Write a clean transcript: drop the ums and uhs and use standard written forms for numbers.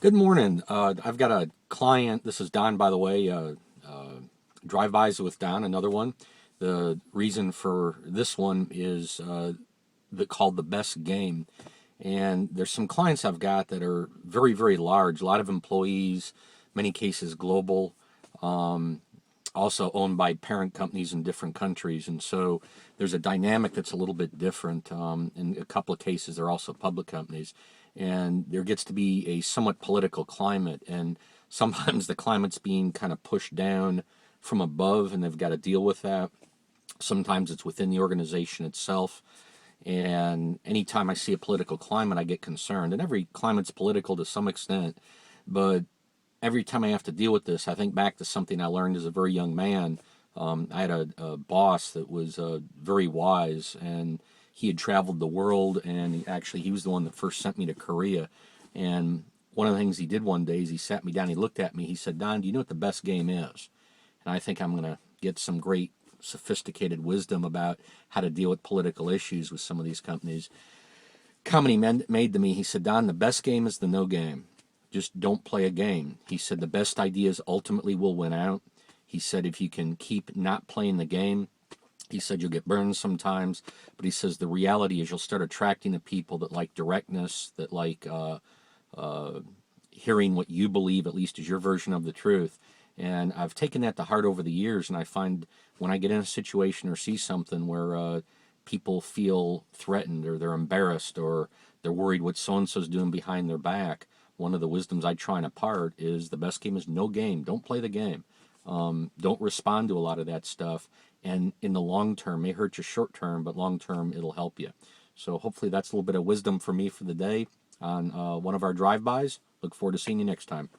Good morning. I've got a client. This is Don, by the way. Drive-bys with Don, another one. The reason for this one is called the best game. And there's some clients I've got that are very, very large. A lot of employees, many cases global. Also owned by parent companies in different countries. And so there's a dynamic that's a little bit different. In a couple of cases, they're also public companies. And there gets to be a somewhat political climate. And sometimes the climate's being kind of pushed down from above, and they've got to deal with that. Sometimes it's within the organization itself. And anytime I see a political climate, I get concerned. And every climate's political to some extent. But every time I have to deal with this, I think back to something I learned as a very young man. I had a boss that was very wise, and he had traveled the world, and he was the one that first sent me to Korea. And one of the things he did one day is he sat me down, he looked at me, he said, "Don, do you know what the best game is?" And I think I'm going to get some great sophisticated wisdom about how to deal with political issues with some of these companies. Comment he made to me, he said, "Don, the best game is the no game. Just don't play a game." He said the best ideas ultimately will win out. He said if you can keep not playing the game, he said you'll get burned sometimes, but he says the reality is you'll start attracting the people that like directness, that like hearing what you believe, at least is your version of the truth. And I've taken that to heart over the years, and I find when I get in a situation or see something where people feel threatened or they're embarrassed or they're worried what so-and-so's doing behind their back, one of the wisdoms I try and impart is the best game is no game. Don't play the game. Don't respond to a lot of that stuff. And in the long term, may hurt you short term, but long term, it'll help you. So hopefully that's a little bit of wisdom for me for the day on one of our drive-bys. Look forward to seeing you next time.